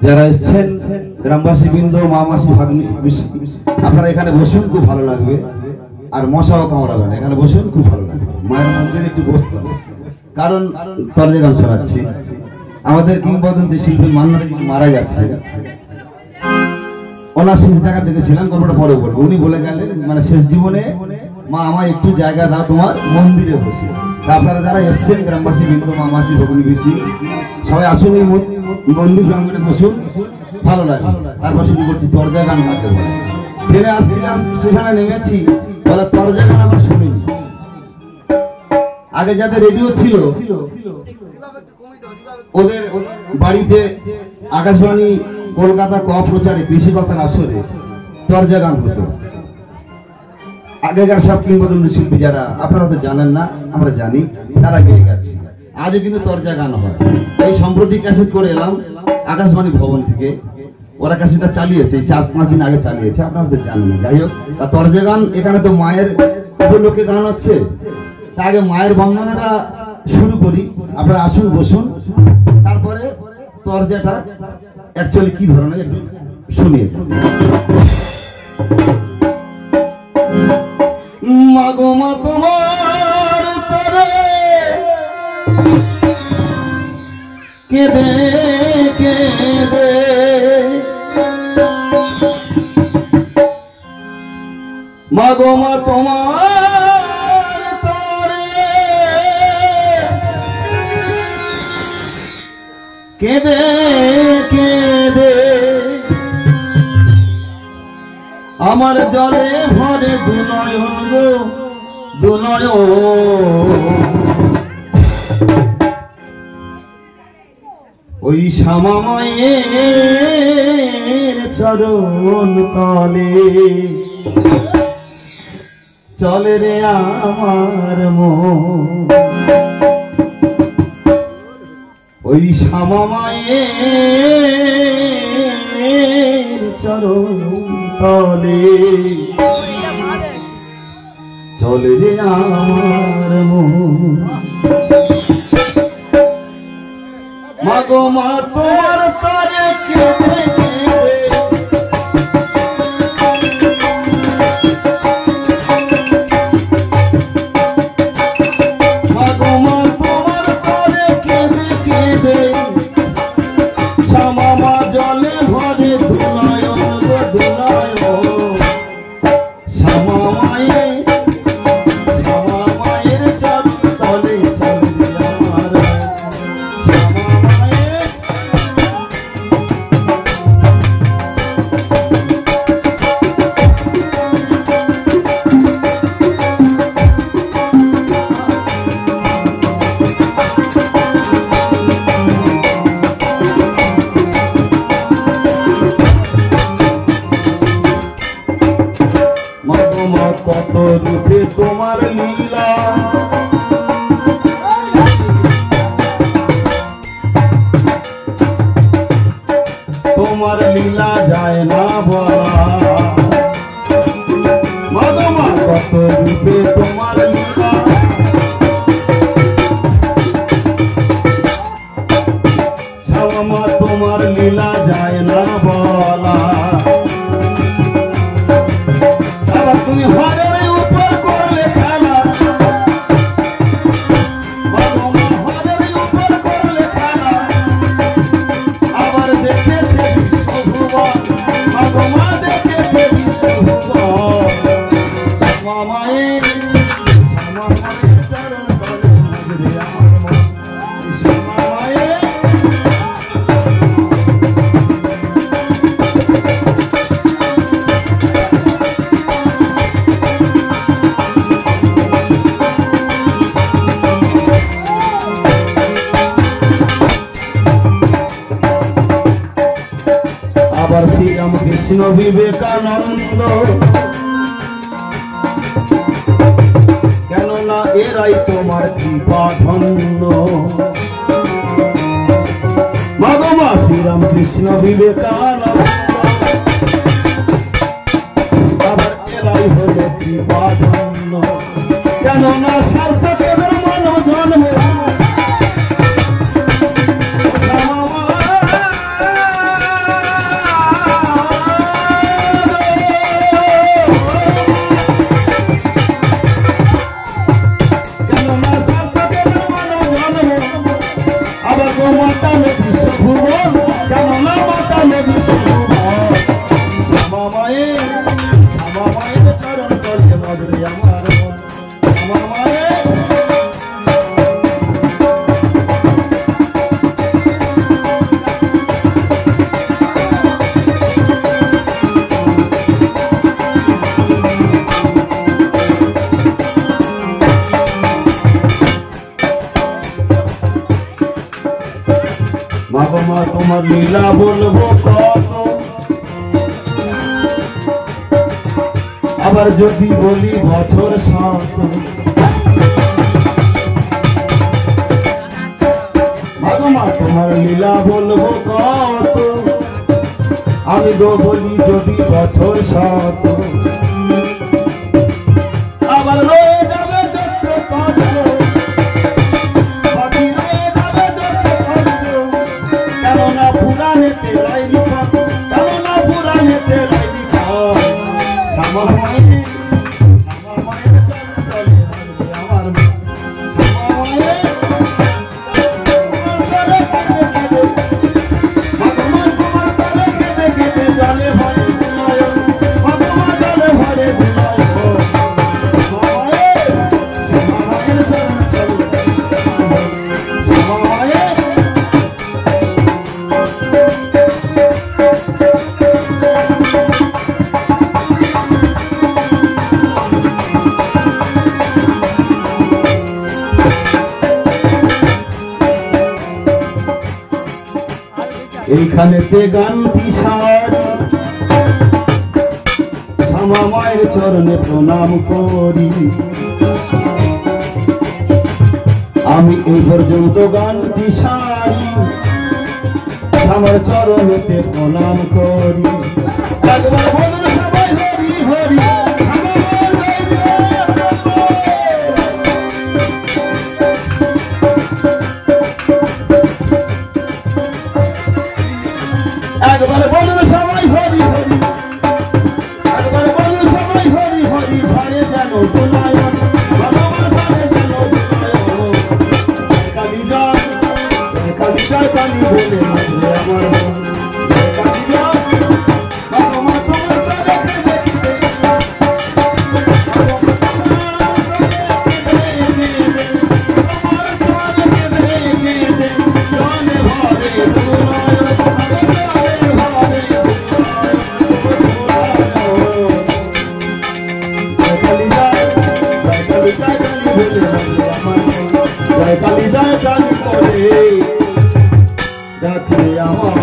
যারা এসেছেন গ্রামবাসী বৃন্দ, মা মাসি, ভাগ্নি, আপনারা এখানে বসুন, খুব ভালো লাগবে। আর মশাও কামড়াবেন, এখানে বসুন, খুব ভালো লাগবে। মায়ের মন্দিরে একটু বসতে হবে, কারণ তরজে গান শোনাচ্ছি। আমাদের কিংবদন্তি শিল্পী মান্নারা মারা গেছে, ওনার শেষ দেখা দেখেছিলাম, গল্পটা পরে বলবো। উনি বলে গেলেন মানে শেষ জীবনে, মা আমায় একটু জায়গা দাও তোমার মন্দিরে বসে। আপনারা যারা এসছেন গ্রামবাসী বৃন্দ, মা মাসি, ভগ্নী পিসি, সবাই আসুন, এই মন্দির প্রাঙ্গণে বসুন, ভালো লাগে। তারপর শুরু করছি তরজা গান। কাকে বলে ট্রেনে আসছিলাম, স্টেশনে নেমেছি, বলে তরজা গান আমরা শুনিনি। আগে যাদের রেডিও ছিল ওদের বাড়িতে আকাশবাণী কলকাতা প্রচারে কৃষি কথার আসরে তরজা গান হতো। আগেকার সব কিংবদন্তি শিল্পী যারা, আপনারা তো জানেন না, আমরা জানি, তারা গেয়ে গেছে। আজও কিন্তু তরজা গান হয়। এই সম্প্রতি ক্যাসেট করে এলাম আকাশবাণী ভবন থেকে, ওরা ক্যাসেটটা চালিয়েছে, 4-5 দিন আগে চালিয়েছে, আপনারা তো জানেন না। যাই হোক, তরজা গান এখানে তো মায়ের উপলক্ষে গান হচ্ছে, তার আগে মায়ের বন্দনাটা শুরু করি। আপনারা আসুন, বসুন, তারপরে তরজাটা অ্যাকচুয়ালি কি ধরনের একটু শুনিয়ে। মাগো মা তোমার তরে কেঁদে কেঁদে মাগো মা তোমার তরে কেঁদে কেঁদে আমার জলে ভরে দুনয়ন গো দুনয়ন। ওই শ্যামা মায়ের চরণ তলে চলে রে আমার মন। ওই শ্যামা মায়ের চরণ তলে চলে রে আমার মন। মাগো মা তোমার তরে কেঁদে কত রূপে তোমার লীলা, তোমার লীলা যায় না বলা। মাগমা কত রূপে তোমার লীলা, শ্যামা তোমার লীলা যায় না বলা। তুমি হরের উপর করলে খেলা, হরের উপর করলে খেলা, আবার দেখেছে বিশ্বভুবন, মা দেখেছে বিশ্বভুবন। মামায়ের চরণ তলে আমার মন। আবার শ্রীরামকৃষ্ণ বিবেকানন্দ, কেননা এরাই তোমার কৃপা ধন্য। মাগমা শ্রীরামকৃষ্ণ বিবেকানন্দ, আবার এরাই হলো কৃপা ধন্য, কেননা সার্থকের মানব জন্মে বাবা মা তোমার লীলা বলবো কত, আবার যদি বলি বছর শত। বাবা মা তোমার লীলা বলবো কত, আমি গো বলি যদি বছর শত। আবার রয়ে যাবে যত্র তত্র, বাকি রয়ে যাবে যত্র তত্র, কেননা পুরাণেতে রাইলি কত, কেননা পুরাণেতে রাইলি কত। শ্যামা মায়ের চরণ তলে রাখবে আমার মা, শ্যামা মায়ের চরণ তলে কেঁদে কেঁদে, ভগবান তোমার তলে কেঁদে কেঁদে জলে ভরে নয়ন, ভগবান জলে ভরে নয়ন। এইখানেতে গান বিশাল, শ্যামা মায়ের চরণে প্রণাম করি। আমি এই পর্যন্ত গান বিশাল, শ্যামার চরণেতে প্রণাম করি। একবার বলুন সবাই হরি হরি, একবার বলুন সবাই হরি হরি, একবার বলুন সবাই হরি হরি। ঝড়ে যেন দোলায়ন, ভগবান ঝড়ে যেন দোলায়ন। কালী জয় কালী জয় কালী বলে নাচবে আমার মন। কালী জয় ভগবান তোমার চরণে কেঁদে কেঁদে, কালী জয় কালী করে ডাকে আমার